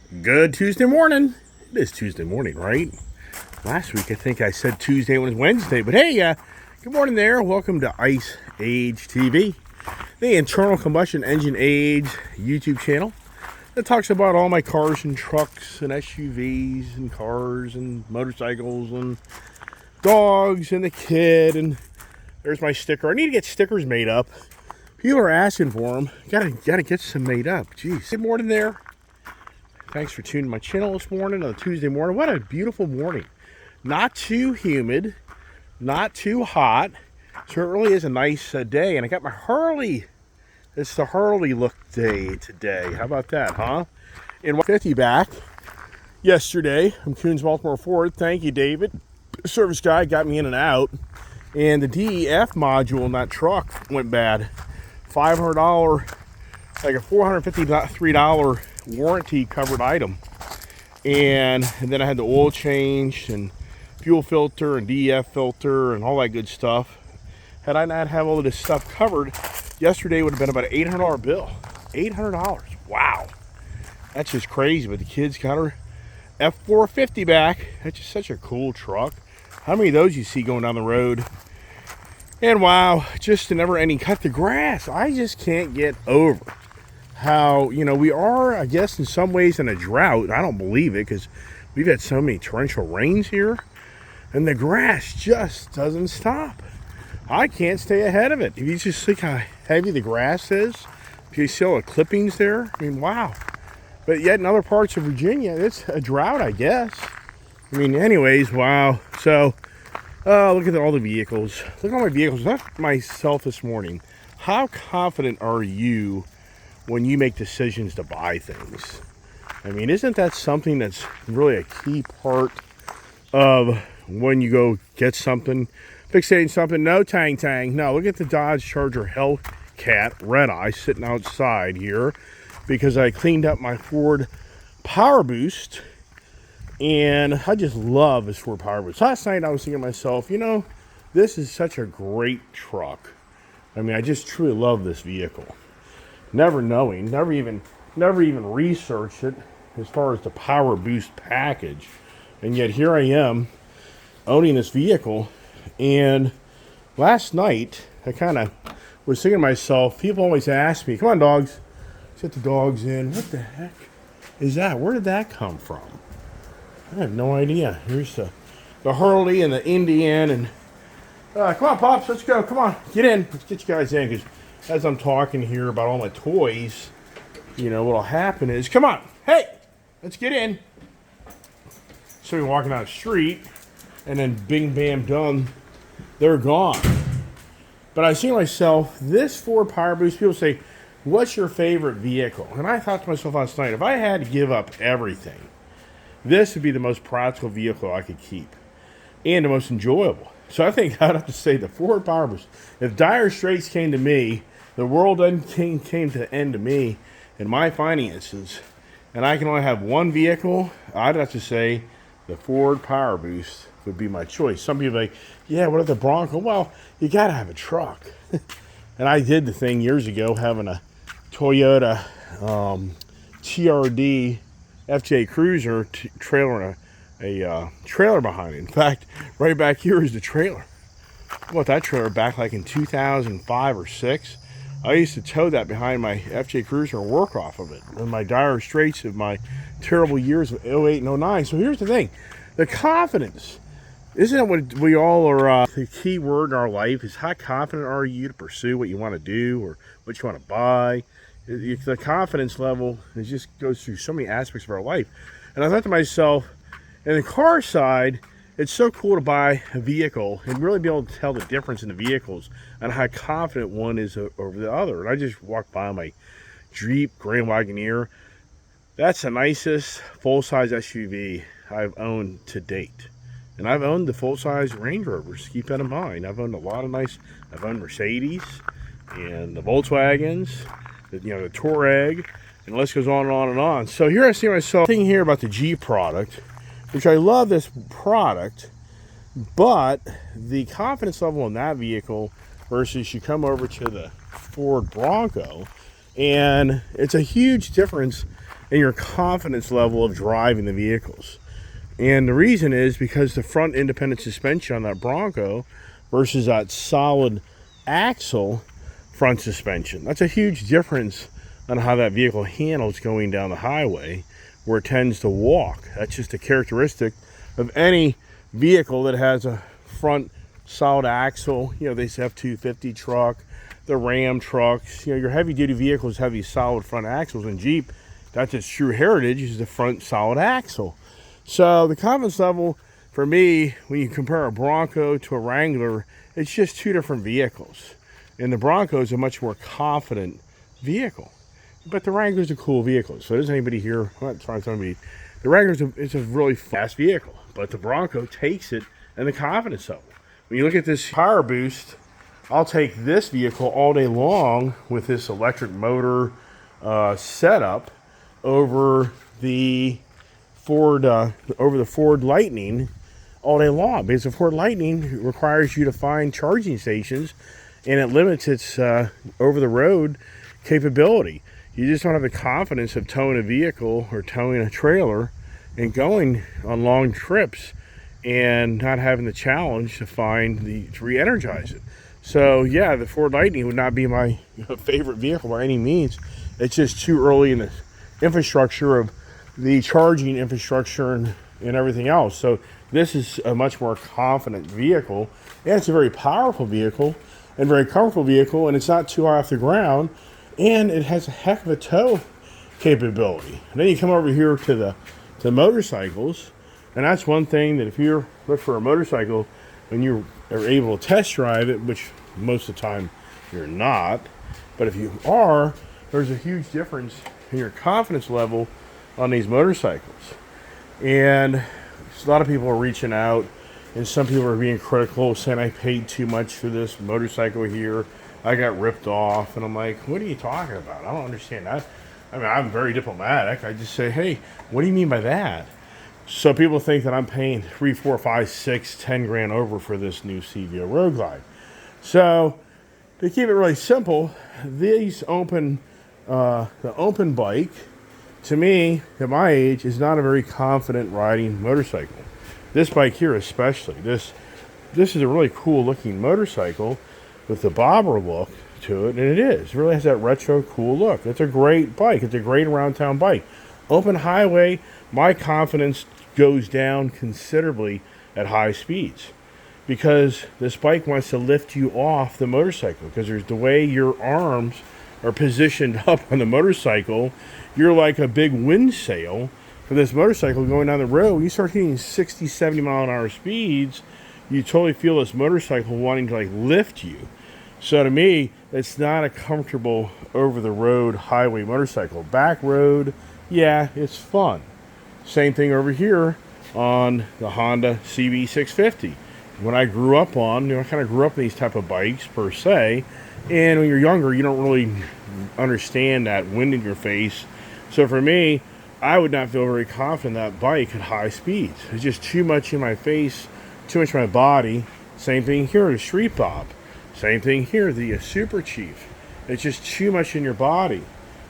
Good Tuesday morning. It is Tuesday morning, right? Last week I think I said Tuesday when it was Wednesday, but hey, good morning there. Welcome to Ice Age TV, the internal combustion engine age YouTube channel that talks about all my cars and trucks and SUVs and cars and motorcycles and dogs and the kid. And there's my sticker. I need to get stickers made up. People are asking for them. Gotta get some made up. Jeez. Good morning there. Thanks for tuning my channel this morning on a Tuesday morning. What a beautiful morning. Not too humid, not too hot. So it really is a nice day. And I got my Harley. It's the Harley look day today. How about that, huh? In 150 back yesterday from Coons Baltimore Ford. Thank you, David. Service guy got me in and out. And the DEF module in that truck went bad. $500, like a $453 warranty covered item, and then I had the oil change and fuel filter and DEF filter and all that good stuff. Had I not have all of this stuff covered, yesterday would have been about an $800 bill. $800. Wow, that's just crazy. But the kids got her F450 back. That's just such a cool truck. How many of those you see going down the road? And wow, just a never-ending cut the grass. I just can't get over how, we are, I guess, in some ways in a drought. I don't believe it because we've had so many torrential rains here, and the grass just doesn't stop. I can't stay ahead of it. If you just think how heavy the grass is, if you see all the clippings there, I mean, wow. But yet in other parts of Virginia, it's a drought, I guess. I mean, anyways, wow. So, look at all the vehicles. Look at all my vehicles. I asked myself this morning, how confident are you when you make decisions to buy things? I mean, isn't that something that's really a key part of when you go get something, fixating something? No, tang. No, look at the Dodge Charger Hellcat Red Eye sitting outside here because I cleaned up my Ford Power Boost, and I just love this Ford Power Boost. Last night I was thinking to myself, this is such a great truck. I mean, I just truly love this vehicle. Never even researched it as far as the Power Boost package. And yet here I am owning this vehicle. And last night, I kind of was thinking to myself, people always ask me, come on, dogs, set the dogs in. What the heck is that? Where did that come from? I have no idea. Here's the Harley and the Indian. And come on, Pops, let's go. Come on, get in. Let's get you guys in, because as I'm talking here about all my toys, what'll happen is, come on, hey, let's get in. So we're walking down the street, and then bing, bam, done, they're gone. But I see myself, this Ford Power Boost, people say, what's your favorite vehicle? And I thought to myself last night, if I had to give up everything, this would be the most practical vehicle I could keep, and the most enjoyable. So I think I'd have to say the Ford Power Boost. If dire straits came to me, the world came to the end to me and my finances, and I can only have one vehicle, I'd have to say the Ford Power Boost would be my choice. Some people are like, yeah, what about the Bronco? Well, you got to have a truck. And I did the thing years ago, having a Toyota TRD FJ Cruiser trailer, a trailer behind it. In fact, right back here is the trailer. I bought that trailer back like in 2005 or 6. I used to tow that behind my FJ Cruiser and work off of it in my dire straits of my terrible years of 08 and 09. So here's the thing. The confidence. Isn't it what we all are, the key word in our life is how confident are you to pursue what you want to do or what you want to buy? The confidence level, it just goes through so many aspects of our life. And I thought to myself, in the car side, it's so cool to buy a vehicle and really be able to tell the difference in the vehicles and how confident one is over the other. And I just walked by my Jeep Grand Wagoneer. That's the nicest full-size SUV I've owned to date. And I've owned the full-size Range Rovers. Keep that in mind. I've owned a lot of I've owned Mercedes and the Volkswagens, the Touareg, and the list goes on and on and on. So here I see myself thinking here about the Jeep product, which I love this product, but the confidence level in that vehicle versus you come over to the Ford Bronco, and it's a huge difference and your confidence level of driving the vehicles. And the reason is because the front independent suspension on that Bronco versus that solid axle front suspension. That's a huge difference on how that vehicle handles going down the highway, where it tends to walk. That's just a characteristic of any vehicle that has a front solid axle. You know, this F-250 truck, the Ram trucks, you know, your heavy duty vehicles have these solid front axles. And Jeep, that's its true heritage, is the front solid axle. So the confidence level for me, when you compare a Bronco to a Wrangler, it's just two different vehicles. And the Bronco is a much more confident vehicle. But the Wrangler's a cool vehicle. So there's anybody here, I'm not trying to be, the Wrangler's it's a really fast vehicle. But the Bronco takes it and the confidence level. When you look at this power boost, I'll take this vehicle all day long with this electric motor setup over the Ford Lightning all day long, because the Ford Lightning requires you to find charging stations, and it limits its over-the-road capability. You just don't have the confidence of towing a vehicle or towing a trailer and going on long trips and not having the challenge to to re-energize it. So yeah, the Ford Lightning would not be my favorite vehicle by any means. It's just too early in the infrastructure of the charging infrastructure and everything else. So this is a much more confident vehicle, and it's a very powerful vehicle and very comfortable vehicle, and it's not too high off the ground, and it has a heck of a tow capability. And then you come over here to the motorcycles, and that's one thing that if you look for a motorcycle when you are able to test drive it, which most of the time you're not, but if you are, there's a huge difference in your confidence level on these motorcycles. And a lot of people are reaching out, and some people are being critical, saying I paid too much for this motorcycle here, I got ripped off. And I'm like, what are you talking about? I don't understand that. I mean, I'm very diplomatic. I just say, hey, what do you mean by that? So people think that I'm paying 3, 4, 5, 6, 10 grand over for this new CVO Road Glide. So to keep it really simple, the open bike, to me, at my age, is not a very confident riding motorcycle. This bike here especially. This is a really cool looking motorcycle with the bobber look to it, and it is. It really has that retro cool look. It's a great bike. It's a great around town bike. Open highway, my confidence goes down considerably at high speeds, because this bike wants to lift you off the motorcycle, because there's the way your arms are positioned up on the motorcycle. You're like a big wind sail for this motorcycle going down the road. You start hitting 60, 70 mile an hour speeds, you totally feel this motorcycle wanting to like lift you. So to me, it's not a comfortable over the road highway motorcycle. Back road, yeah, it's fun. Same thing over here on the Honda CB650. When I grew up on, I kind of grew up on these type of bikes per se, and when you're younger, you don't really understand that wind in your face. So for me, I would not feel very confident in that bike at high speeds. It's just too much in my face, too much in my body. Same thing here, the Street Bob. Same thing here, the Super Chief. It's just too much in your body.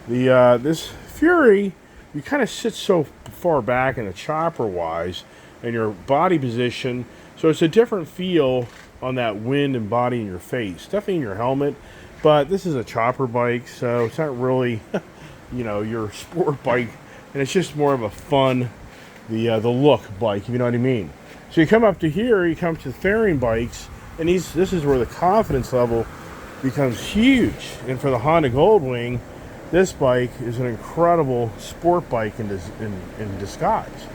This Fury, you kind of sit so far back in the chopper-wise, and your body position, so it's a different feel on that wind and body in your face. Definitely in your helmet, but this is a chopper bike, so it's not really, your sport bike, and it's just more of a fun, the look bike, if you know what I mean. So you come up to here, you come to the fairing bikes, and this is where the confidence level becomes huge. And for the Honda Goldwing, this bike is an incredible sport bike in disguise.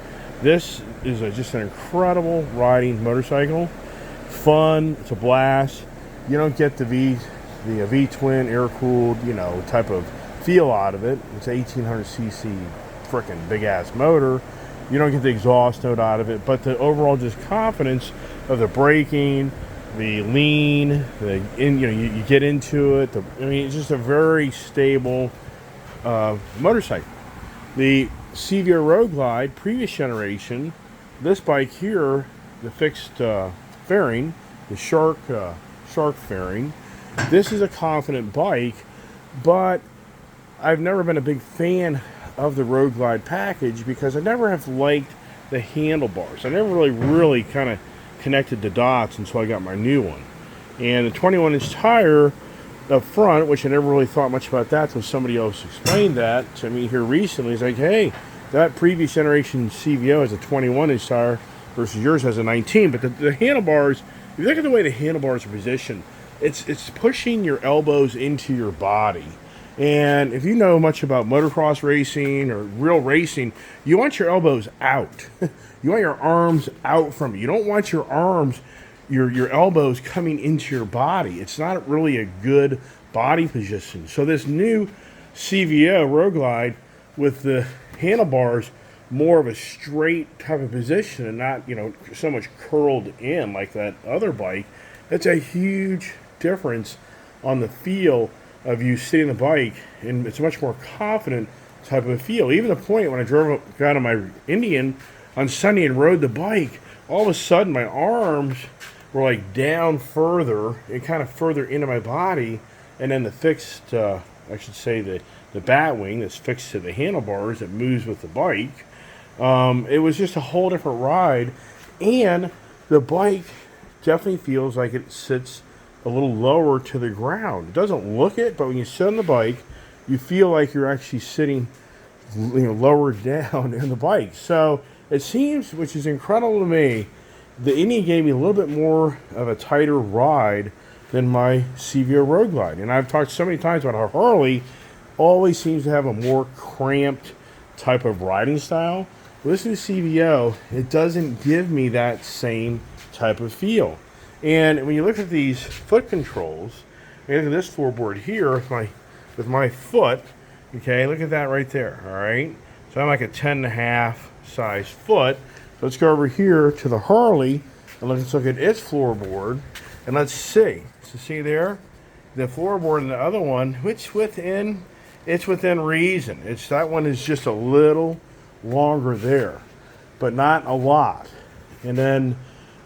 This is just an incredible riding motorcycle. Fun, it's a blast. You don't get the V-twin air-cooled, type of feel out of it. It's an 1800cc freaking big-ass motor. You don't get the exhaust note out of it, but the overall just confidence of the braking, the lean, you get into it. It's just a very stable motorcycle. The CVO Road Glide, previous generation, this bike here, the fixed fairing, the shark fairing, this is a confident bike, but I've never been a big fan of the Road Glide package because I never have liked the handlebars. I never really kind of connected the dots until I got my new one. And the 21-inch tire up front, which I never really thought much about that until somebody else explained that to me here recently. It's like, hey, that previous generation CVO has a 21-inch tire versus yours has a 19. But the handlebars, if you look at the way the handlebars are positioned, it's pushing your elbows into your body. And if you know much about motocross racing or real racing, you want your elbows out. You want your arms out from you. You don't want your arms, your elbows coming into your body. It's not really a good body position. So this new CVO Road Glide with the handlebars more of a straight type of position and not, so much curled in like that other bike, that's a huge difference on the feel of you sitting the bike, and it's a much more confident type of a feel. Even the point when I got on my Indian on Sunday and rode the bike, all of a sudden my arms were like down further and kind of further into my body, and then the fixed, I should say the bat wing that's fixed to the handlebars that moves with the bike. It was just a whole different ride, and the bike definitely feels like it sits a little lower to the ground. It doesn't look it, but when you sit on the bike, you feel like you're actually sitting, lower down in the bike. So it seems, which is incredible to me, the Indian gave me a little bit more of a tighter ride than my CVO Road Glide. And I've talked so many times about how Harley always seems to have a more cramped type of riding style. With this new CVO, it doesn't give me that same type of feel. And when you look at these foot controls, and look at this floorboard here with my foot, okay, look at that right there, all right? So I'm like a 10.5 size foot. So let's go over here to the Harley, and let's look at its floorboard, and let's see. So see there? The floorboard and the other one, it's within reason. That one is just a little longer there, but not a lot. And then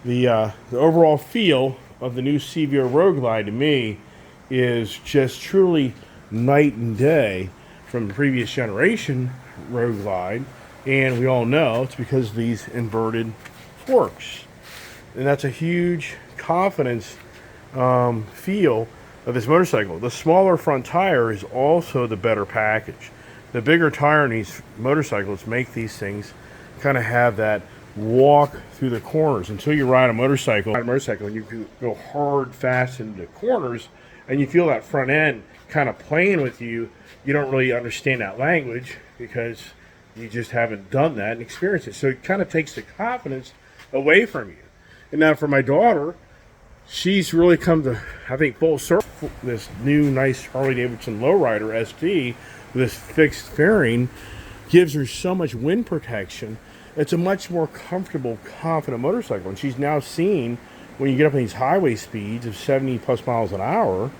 the overall feel of the new CVO Road Glide to me is just truly night and day from the previous generation Road Glide, and we all know it's because of these inverted forks, and that's a huge confidence feel of this motorcycle. The smaller front tire is also the better package. The bigger tire in these motorcycles make these things kind of have that walk through the corners. Until you ride a motorcycle, and you can go hard, fast into the corners, and you feel that front end kind of playing with you. You don't really understand that language because you just haven't done that and experienced it. So it kind of takes the confidence away from you. And now for my daughter, she's really come to, I think, full circle. This new nice Harley Davidson Lowrider SD with this fixed fairing gives her so much wind protection. It's a much more comfortable, confident motorcycle. And she's now seen, when you get up in these highway speeds of 70 plus miles an hour,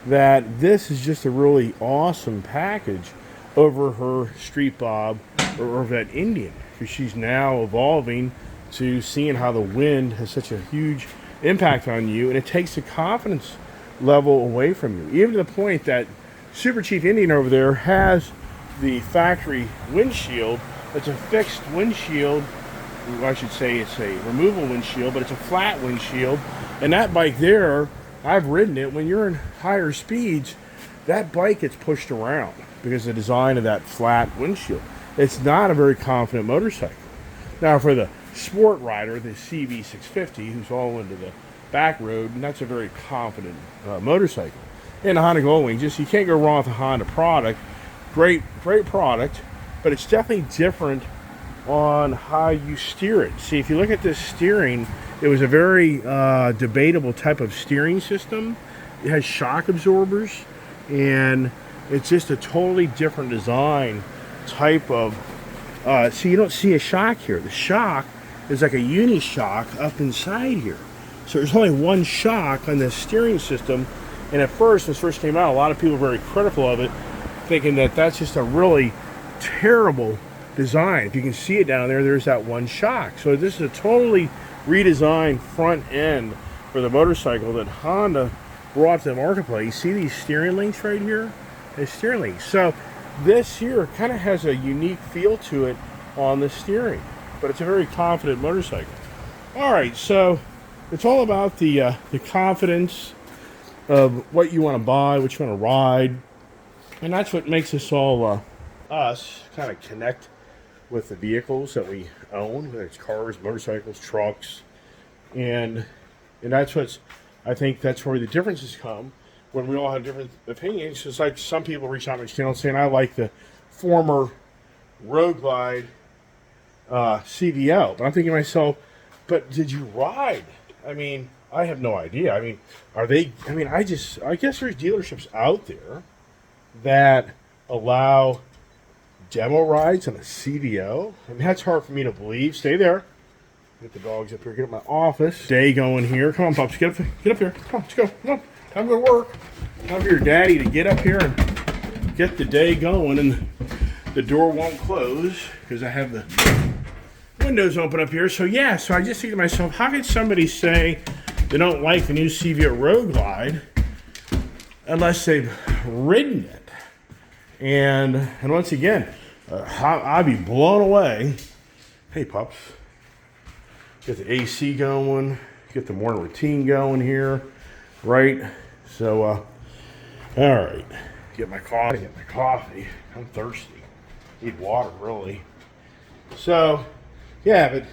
that this is just a really awesome package over her Street Bob or over that Indian. Because she's now evolving to seeing how the wind has such a huge impact on you, and it takes the confidence level away from you. Even to the point that Super Chief Indian over there has the factory windshield. It's a fixed windshield. I should say it's a removable windshield, but it's a flat windshield. And that bike there, I've ridden it. When you're in higher speeds, that bike gets pushed around because of the design of that flat windshield. It's not a very confident motorcycle. Now for the sport rider, the CB650, who's all into the back road, and that's a very confident motorcycle. And the Honda Goldwing, just you can't go wrong with a Honda product. Great product, but it's definitely different on how you steer it. See, if you look at this steering, it was a very debatable type of steering system. It has shock absorbers, and it's just a totally different design type of, see, you don't see a shock here. The shock is like a uni-shock up inside here. So there's only one shock on the steering system, and at first, when it first came out, a lot of people were very critical of it, thinking that that's just a really terrible design. If you can see it down there, there's that one shock. So this is a totally redesigned front end for the motorcycle that Honda brought to the marketplace. You see these steering links right here? They're steering links. So This here kind of has a unique feel to it on the steering, but it's a very confident motorcycle. All right, so it's all about the confidence of what you want to buy, what you want to ride, and that's what makes us all us kind of connect with the vehicles that we own, whether it's cars, motorcycles, trucks, and that's what's, I think that's where the differences come when we all have different opinions. It's like some people reach out to my channel saying, I like the former Road Glide CVO. But I'm thinking to myself, but did you ride? I mean, I have no idea. I mean, are they, I mean, I guess there's dealerships out there that allow demo rides on a CVO. And that's hard for me to believe. Stay there. Get the dogs up here. Get up my office. Day going here. Come on, pups. Get up here. Come on, let's go. Come on. Time to go to work. Time for your daddy to get up here and get the day going. And the door won't close because I have the windows open up here. So yeah, so I just think to myself, how could somebody say they don't like the new CVO Road Glide unless they've ridden it? And once again, I'd be blown away. Hey, pups. Get the AC going. Get the morning routine going here. Right? So, all right. Get my coffee. I'm thirsty. Need water, really. So, yeah, but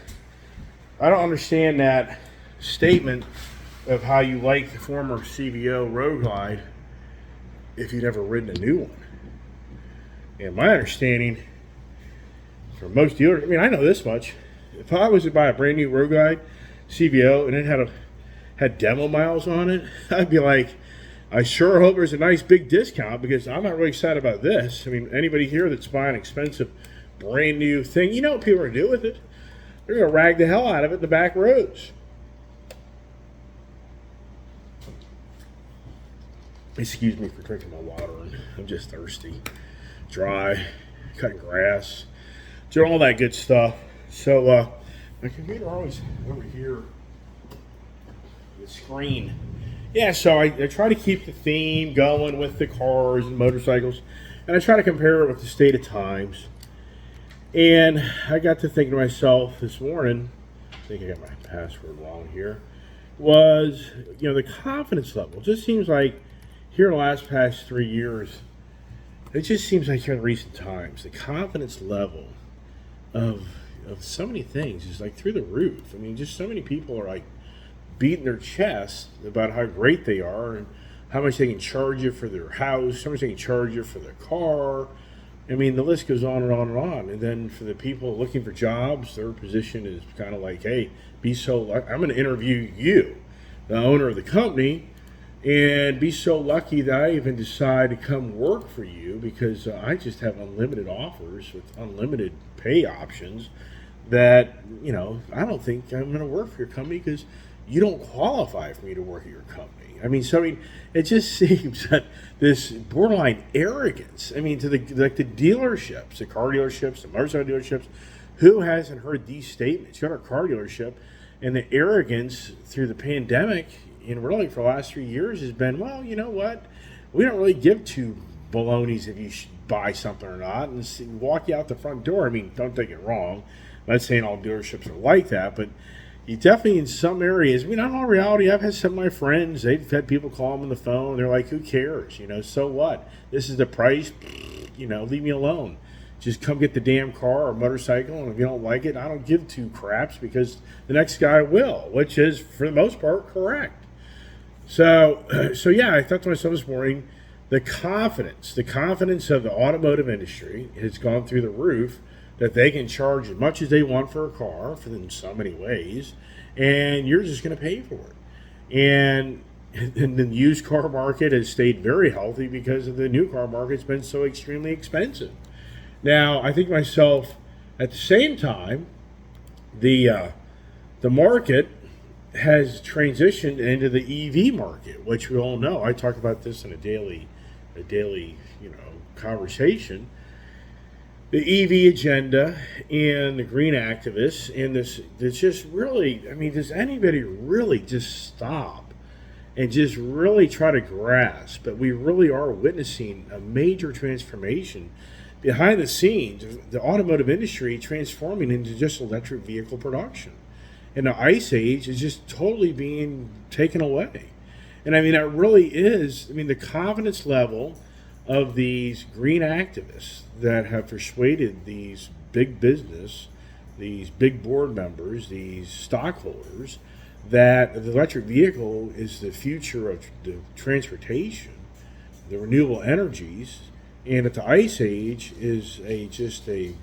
I don't understand that statement of how you like the former CVO Road Glide if you've never ridden a new one. And my understanding, for most dealers, I mean, I know this much. If I was to buy a brand new Road Glide CVO and it had demo miles on it, I'd be like, I sure hope there's a nice big discount because I'm not really excited about this. I mean, anybody here that's buying an expensive brand new thing, you know what people are going to do with it? They're going to rag the hell out of it in the back roads. Excuse me for drinking my water. I'm just thirsty. Dry, cutting grass, doing all that good stuff. So my computer always over here, the screen. Yeah, so I try to keep the theme going with the cars and motorcycles, and I try to compare it with the state of times. And I got to thinking to myself this morning, I think I got my password wrong here, was, you know, the confidence level. It just seems like here in the past 3 years, it just seems like here in recent times, the confidence level of so many things is like through the roof. I mean, just so many people are like beating their chests about how great they are and how much they can charge you for their house, how much they can charge you for their car. I mean, the list goes on and on and on. And then for the people looking for jobs, their position is kind of like, hey, I'm going to interview you, the owner of the company, and be so lucky that I even decide to come work for you because I just have unlimited offers with unlimited pay options that, you know, I don't think I'm going to work for your company because you don't qualify for me to work at your company. I mean, it just seems that this borderline arrogance, I mean, to the dealerships, the car dealerships, the motorcycle dealerships, who hasn't heard these statements? You got our car dealership, and the arrogance through the pandemic, and really for the last 3 years, has been, well, you know what? We don't really give two balonies if you should buy something or not, and walk you out the front door. I mean, don't take it wrong. I'm not saying all dealerships are like that, but you definitely in some areas, I mean, in all reality, I've had some of my friends, they've had people call them on the phone, they're like, who cares? You know, so what? This is the price, you know, leave me alone. Just come get the damn car or motorcycle, and if you don't like it, I don't give two craps because the next guy will, which is, for the most part, correct. So yeah, I thought to myself this morning, the confidence of the automotive industry has gone through the roof, that they can charge as much as they want for a car in so many ways, and you're just going to pay for it. And the used car market has stayed very healthy because of the new car market's been so extremely expensive. Now, I think to myself, at the same time, the market has transitioned into the EV market, which we all know. I talk about this in a daily, conversation. The EV agenda and the green activists and this just really, I mean, does anybody really just stop and just really try to grasp that we really are witnessing a major transformation behind the scenes, the automotive industry transforming into just electric vehicle production. And the ice age is just totally being taken away. And I mean, that really is, I mean, the confidence level of these green activists that have persuaded these big business, these big board members, these stockholders, that the electric vehicle is the future of the transportation, the renewable energies, and that the ice age is just a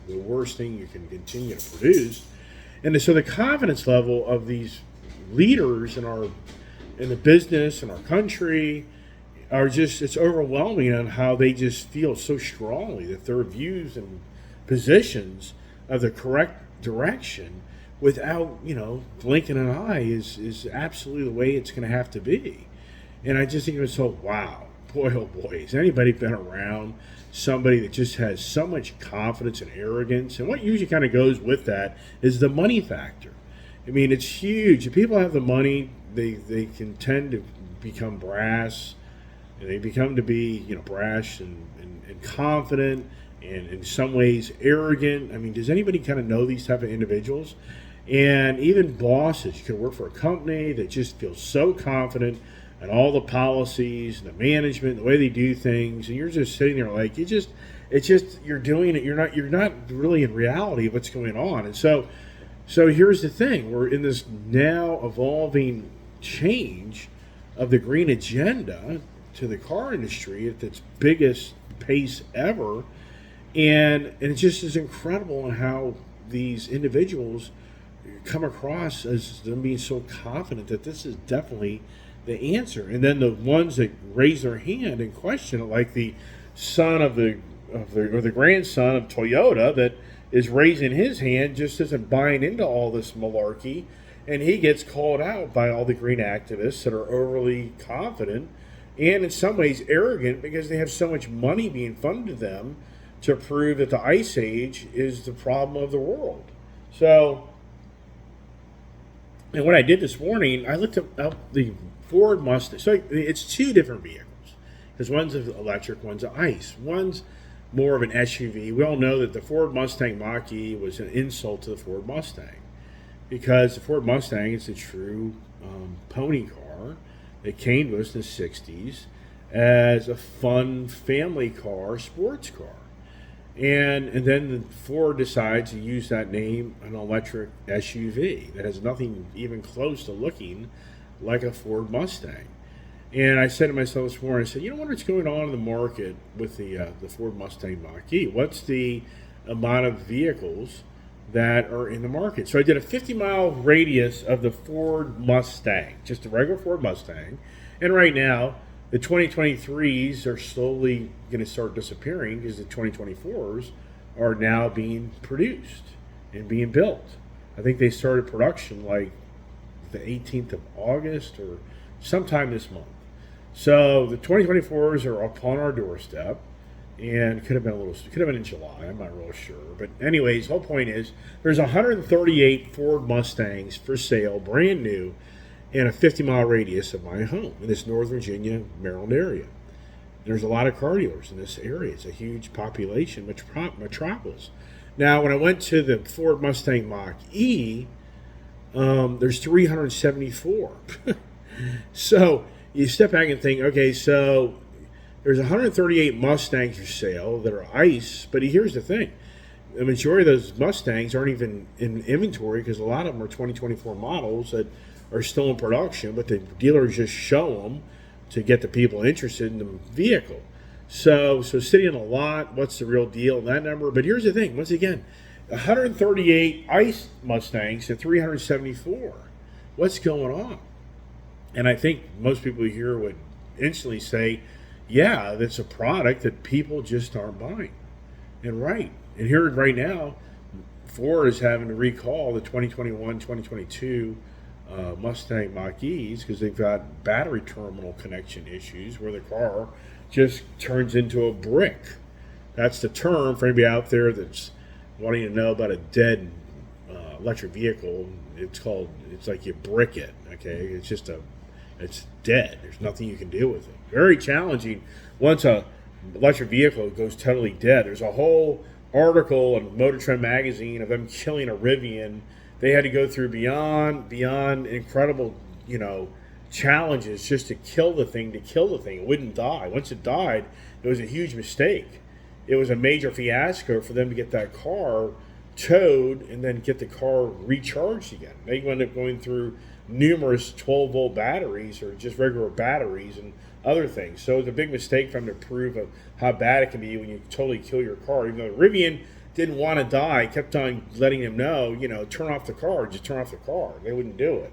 the worst thing you can continue to produce. And so the confidence level of these leaders in the business in our country are just, it's overwhelming on how they just feel so strongly that their views and positions of the correct direction without blinking an eye is absolutely the way it's going to have to be. And I just think it was so, wow, boy oh boy, has anybody been around somebody that just has so much confidence and arrogance? And what usually kind of goes with that is the money factor. I mean, it's huge. If people have the money, they can tend to become brass, and they become to be brash and confident, and in some ways arrogant. I mean, does anybody kind of know these type of individuals? And even bosses, you can work for a company that just feels so confident and all the policies and the management, the way they do things, and you're just sitting there like you're doing it. You're not really in reality of what's going on. And so here's the thing: we're in this now evolving change of the green agenda to the car industry at its biggest pace ever, and it just is incredible in how these individuals come across as them being so confident that this is definitely the answer. And then the ones that raise their hand and question it, like the son or the grandson of Toyota that is raising his hand, just isn't buying into all this malarkey, and he gets called out by all the green activists that are overly confident and in some ways arrogant because they have so much money being funded to them to prove that the ice age is the problem of the world. So, and what I did this morning, I looked up the Ford Mustang. So it's two different vehicles, because one's electric, one's ice. One's more of an SUV. We all know that the Ford Mustang Mach-E was an insult to the Ford Mustang, because the Ford Mustang is a true pony car that came to us in the 60s as a fun family car, sports car. And then Ford decides to use that name, an electric SUV that has nothing even close to looking like a Ford Mustang. And I said to myself this morning, I said, what's going on in the market with the Ford Mustang Mach-E? What's the amount of vehicles that are in the market? So I did a 50-mile radius of the Ford Mustang, just a regular Ford Mustang. And right now, the 2023s are slowly going to start disappearing because the 2024s are now being produced and being built. I think they started production like the 18th of August or sometime this month. So the 2024s are upon our doorstep, and could have been in July. I'm not real sure. But anyways, the whole point is there's 138 Ford Mustangs for sale, brand new, in a 50-mile radius of my home in this North Virginia, Maryland area. There's a lot of car dealers in this area. It's a huge population metropolis. Now, when I went to the Ford Mustang Mach-E, there's 374. So you step back and think, okay, so there's 138 Mustangs for sale that are ICE, but here's the thing. The majority of those Mustangs aren't even in inventory because a lot of them are 2024 models that are still in production, but the dealers just show them to get the people interested in the vehicle. So sitting in a lot, what's the real deal in that number? But here's the thing, once again, 138 ICE Mustangs and 374. What's going on? And I think most people here would instantly say, yeah, that's a product that people just aren't buying. And here right now, Ford is having to recall the 2021, 2022 Mustang Mach-E's because they've got battery terminal connection issues where the car just turns into a brick. That's the term for anybody out there that's wanting to know about a dead electric vehicle. It's like you brick it, okay? It's dead. There's nothing you can do with it. Very challenging once a electric vehicle goes totally dead. There's a whole article in Motor Trend magazine of them killing a Rivian. They had to go through beyond incredible, challenges just to kill the thing. It wouldn't die. Once it died, it was a huge mistake. It was a major fiasco for them to get that car towed and then get the car recharged again. They wound up going through numerous 12-volt batteries or just regular batteries and other things. So it's a big mistake for them to prove of how bad it can be when you totally kill your car. Even though Rivian didn't want to die, kept on letting them know, turn off the car, just turn off the car. They wouldn't do it.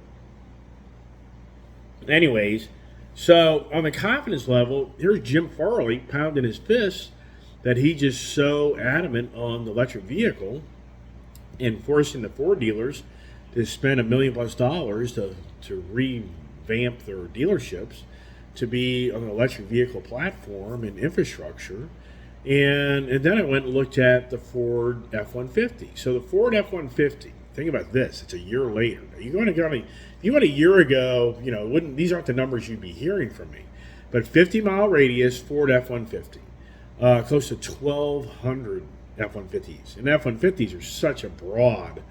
Anyways, so on the confidence level, here's Jim Farley pounding his fist that he just so adamant on the electric vehicle and forcing the Ford dealers to spend $1 million+ to revamp their dealerships to be on an electric vehicle platform and infrastructure. And then I went and looked at the Ford F-150. So the Ford F-150, think about this, it's a year later. Now, you went a year ago, these aren't the numbers you'd be hearing from me. But 50-mile radius Ford F-150, close to 1,200 F-150s. And F-150s are such a broad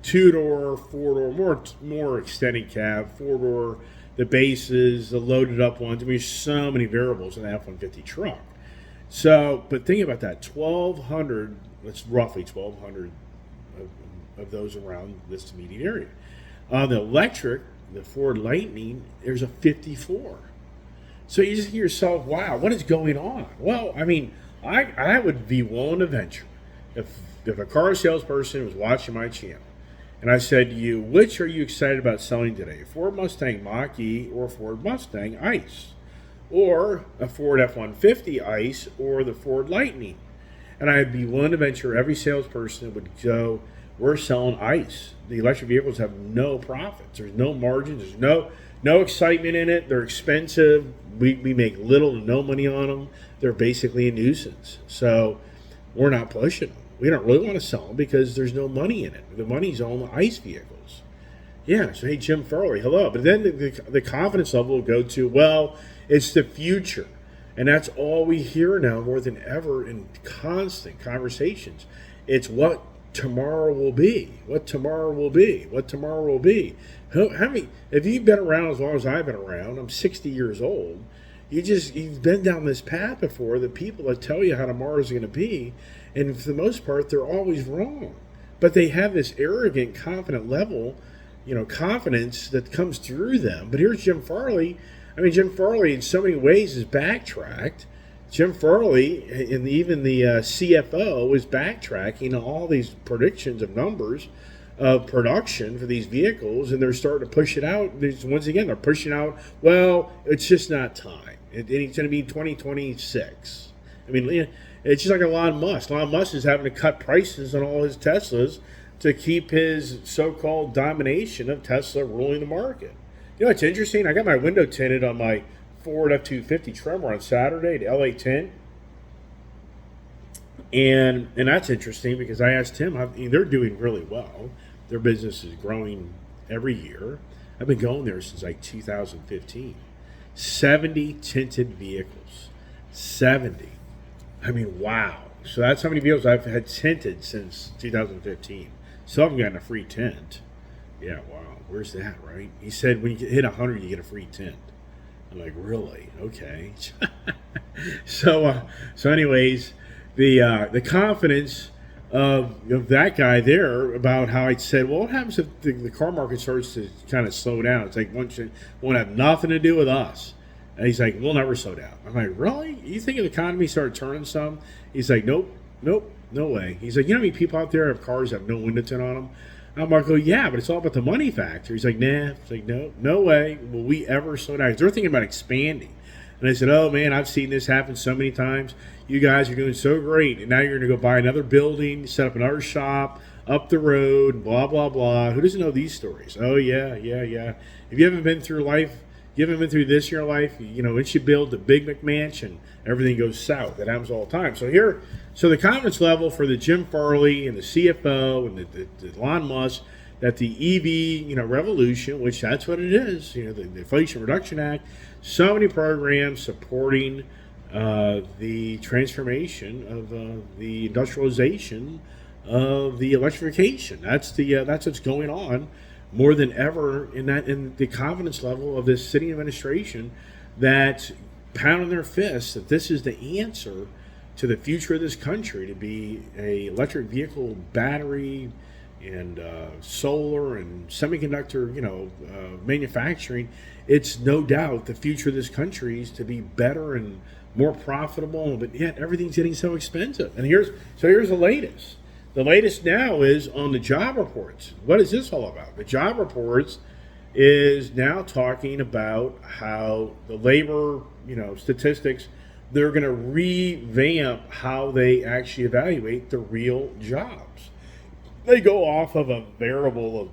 two-door, four-door, more extended cab, four-door, the bases, the loaded up ones. I mean, there's so many variables in the F-150 truck. So, but think about that, 1,200, that's roughly 1,200 of those around this immediate area. On the electric, the Ford Lightning, there's a 54. So you just hear yourself, wow, what is going on? Well, I mean, I would be willing to venture if a car salesperson was watching my channel and I said to you, which are you excited about selling today? A Ford Mustang Mach-E or a Ford Mustang ICE? Or a Ford F-150 ICE or the Ford Lightning? And I'd be willing to venture every salesperson would go, we're selling ICE. The electric vehicles have no profits. There's no margins. There's no excitement in it. They're expensive. We make little to no money on them. They're basically a nuisance. So we're not pushing them. We don't really want to sell them because there's no money in it. The money's on the ICE vehicles. Yeah, so hey, Jim Farley, hello. But then the confidence level will go to, well, it's the future. And that's all we hear now more than ever in constant conversations. It's what tomorrow will be, what tomorrow will be, what tomorrow will be. If you've been around as long as I've been around, I'm 60 years old, you've been down this path before, the people that tell you how tomorrow's going to be, and for the most part, they're always wrong. But they have this arrogant, confident level, confidence that comes through them. But here's Jim Farley. I mean, Jim Farley in so many ways is backtracked. Jim Farley and even the CFO is backtracking on all these predictions of numbers of production for these vehicles, and they're starting to push it out. Once again, they're pushing out, well, it's just not time. It's going to be 2026. I mean, it's just like Elon Musk. Elon Musk is having to cut prices on all his Teslas to keep his so-called domination of Tesla ruling the market. It's interesting. I got my window tinted on my Ford F-250 Tremor on Saturday to LA Tint. And that's interesting because I asked him, they're doing really well. Their business is growing every year. I've been going there since like 2015. 70 tinted vehicles. 70. I mean, wow. So that's how many vehicles I've had tinted since 2015. Some of them gotten a free tint. Yeah, wow. Where's that, right? He said when you hit 100, you get a free tint. I'm like, really? Okay. So anyways, the confidence of that guy there about how I said, well, what happens if the car market starts to kind of slow down? It's like, won't have nothing to do with us. And he's like, we'll never slow down. I'm like, really? You think the economy started turning some? He's like, nope, no way. He's like, you know how many people out there have cars that have no window tint on them? I'm like, oh, yeah, but it's all about the money factor. He's like, nah. It's like, no way will we ever slow down. They're thinking about expanding. And I said, oh, man, I've seen this happen so many times. You guys are doing so great. And now you're going to go buy another building, set up another shop up the road, blah, blah, blah. Who doesn't know these stories? Oh, yeah. If you haven't been through life, you haven't been through this in your life, once you build the big McMansion, everything goes south. That happens all the time. So the confidence level for the Jim Farley and the CFO and the Elon Musk that the EV, revolution, which that's what it is, the Inflation Reduction Act, so many programs supporting the transformation of the industrialization of the electrification. That's what's going on more than ever in the confidence level of this city administration that's pounding their fists that this is the answer to the future of this country, to be a electric vehicle, battery, and solar and semiconductor, manufacturing. It's no doubt the future of this country is to be better and more profitable, but yet everything's getting so expensive. And here's the latest. The latest now is on the job reports. What is this all about? The job reports is now talking about how the labor, statistics, they're going to revamp how they actually evaluate the real jobs. They go off of a variable of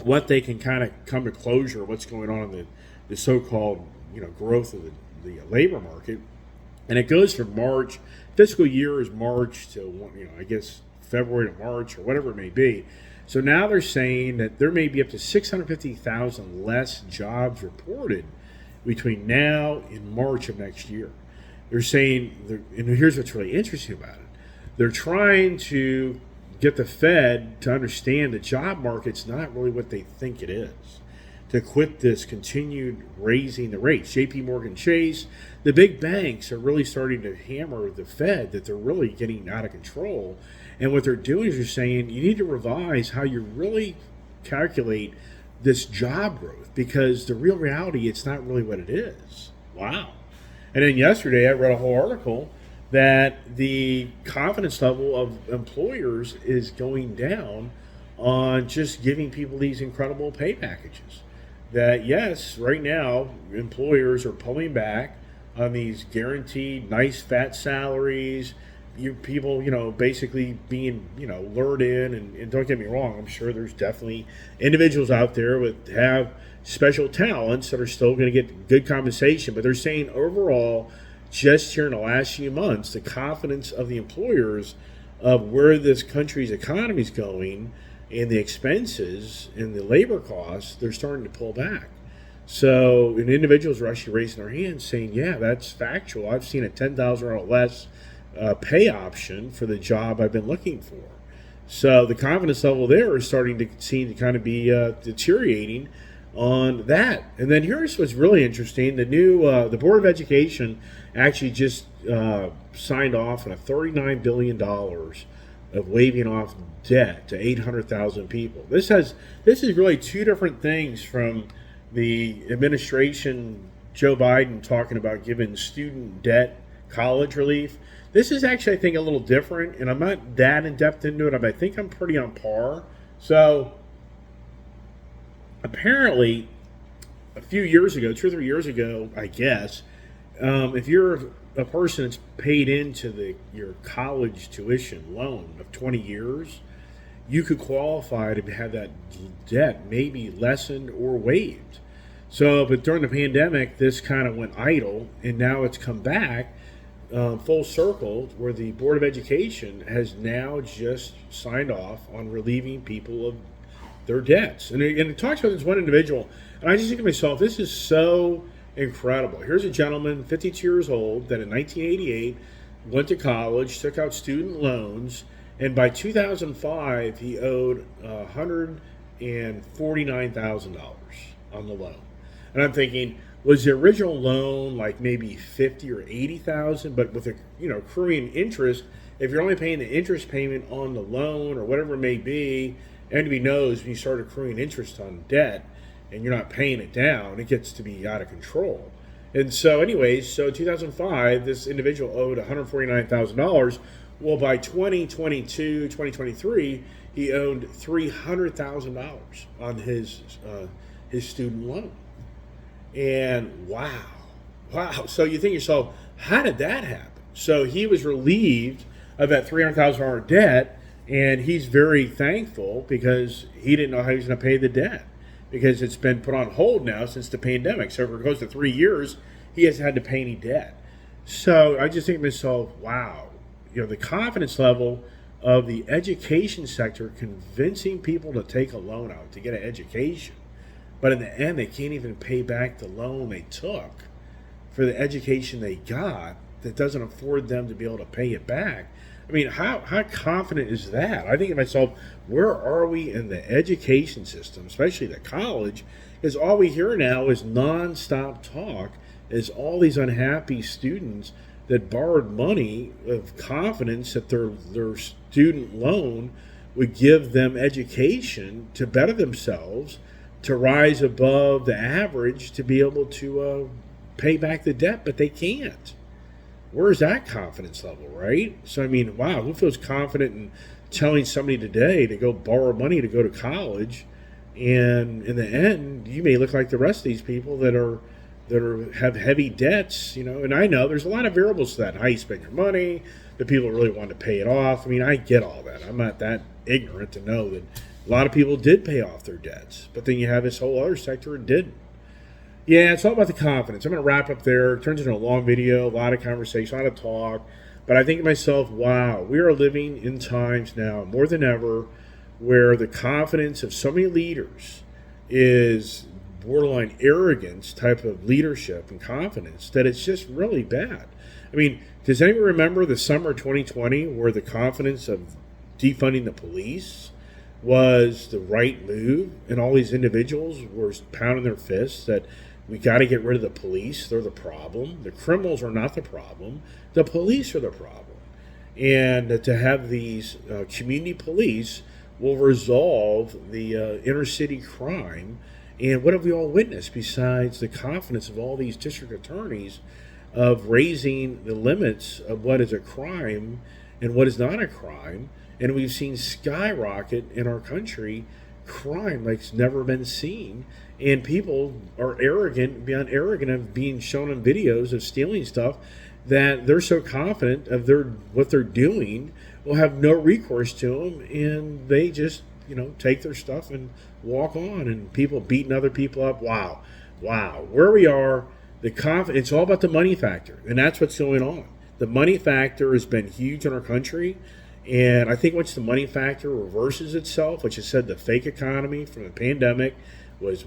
what they can kind of come to closure, what's going on in the so-called, growth of the labor market. And it goes from March, fiscal year is March to, I guess February to March or whatever it may be. So now they're saying that there may be up to 650,000 less jobs reported between now and March of next year. They're saying, and here's what's really interesting about it. They're trying to get the Fed to understand the job market's not really what they think it is, to quit this continued raising the rates. JP Morgan Chase, the big banks are really starting to hammer the Fed that they're really getting out of control. And what they're doing is they're saying you need to revise how you really calculate this job growth, because the real reality, it's not really what it is. Wow. And then yesterday I read a whole article that the confidence level of employers is going down on just giving people these incredible pay packages. That yes, right now employers are pulling back on these guaranteed nice fat salaries. People, basically being, lured in, and don't get me wrong, I'm sure there's definitely individuals out there that have special talents that are still going to get good compensation, but they're saying overall, just here in the last few months, the confidence of the employers of where this country's economy is going and the expenses and the labor costs, they're starting to pull back. So, and individuals are actually raising their hands saying, yeah, that's factual. I've seen a $10,000 or less pay option for the job I've been looking for. So the confidence level there is starting to seem to kind of be deteriorating on that. And then here's what's really interesting. The new the Board of Education actually just signed off on a $39 billion of waiving off debt to 800,000 people. This is really two different things from the administration, Joe Biden talking about giving student debt college relief. This is actually, I think, a little different, and I'm not that in depth into it, but I think I'm pretty on par. So apparently, a few years ago, 2 or 3 years ago, I guess, if you're a person that's paid into your college tuition loan of 20 years, you could qualify to have that debt maybe lessened or waived. So, but during the pandemic, this kind of went idle, and now it's come back full circle, where the Board of Education has now just signed off on relieving people of their debts. And it talks about this one individual, and I just think to myself, this is so incredible. Here's a gentleman, 52 years old, that in 1988 went to college, took out student loans, and by 2005 he owed $149,000 on the loan. And I'm thinking, was the original loan like maybe 50 or 80,000, but with accruing interest, if you're only paying the interest payment on the loan or whatever it may be, everybody knows when you start accruing interest on debt and you're not paying it down, it gets to be out of control. And so anyways, so 2005, this individual owed $149,000. Well, by 2022, 2023, he owed $300,000 on his student loan. And wow. So you think to yourself, how did that happen? So he was relieved of that $300,000 debt, and he's very thankful because he didn't know how he was going to pay the debt, because it's been put on hold now since the pandemic. So if it goes to 3 years, he hasn't had to pay any debt. So I just think to myself, wow, the confidence level of the education sector convincing people to take a loan out to get an education. But in the end, they can't even pay back the loan they took for the education they got. that doesn't afford them to be able to pay it back. I mean, how confident is that? I think to myself, where are we in the education system, especially the college? Because all we hear now is nonstop talk, is all these unhappy students that borrowed money of confidence that their student loan would give them education to better themselves, to rise above the average, to be able to pay back the debt, but they can't. Where's that confidence level, right? So, I mean, wow, who feels confident in telling somebody today to go borrow money to go to college, and in the end, you may look like the rest of these people that have heavy debts, And I know there's a lot of variables to that. How you spend your money, the people really want to pay it off. I mean, I get all that. I'm not that ignorant to know that a lot of people did pay off their debts, but then you have this whole other sector that didn't. Yeah, it's all about the confidence. I'm going to wrap up there. It turns into a long video, a lot of conversation, a lot of talk. But I think to myself, wow, we are living in times now more than ever where the confidence of so many leaders is borderline arrogance type of leadership and confidence that it's just really bad. I mean, does anyone remember the summer of 2020 where the confidence of defunding the police was the right move and all these individuals were pounding their fists that we got to get rid of the police? They're the problem. The criminals are not the problem. The police are the problem. And to have these community police will resolve the inner city crime. And what have we all witnessed besides the confidence of all these district attorneys of raising the limits of what is a crime and what is not a crime? And we've seen skyrocket in our country crime like it's never been seen. And people are arrogant, beyond arrogant, of being shown in videos of stealing stuff that they're so confident of what they're doing will have no recourse to them, and they just take their stuff and walk on. And people beating other people up. Wow, where we are, it's all about the money factor, and that's what's going on. The money factor has been huge in our country. And I think once the money factor reverses itself, which has said the fake economy from the pandemic was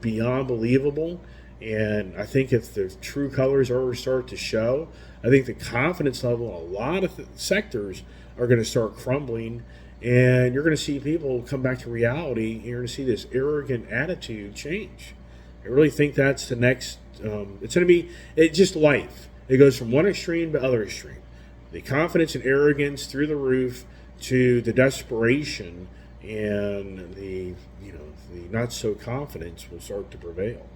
beyond believable, and I think if the true colors ever start to show, I think the confidence level in a lot of sectors are going to start crumbling, and you're going to see people come back to reality, and you're going to see this arrogant attitude change. I really think that's the next, it's going to be just life. It goes from one extreme to other extreme. The confidence and arrogance through the roof to the desperation, and the not so confidence will start to prevail.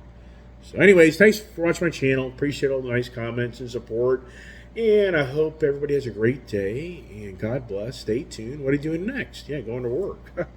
So anyways, thanks for watching my channel. Appreciate all the nice comments and support. And I hope everybody has a great day. And God bless. Stay tuned. What are you doing next? Yeah, going to work.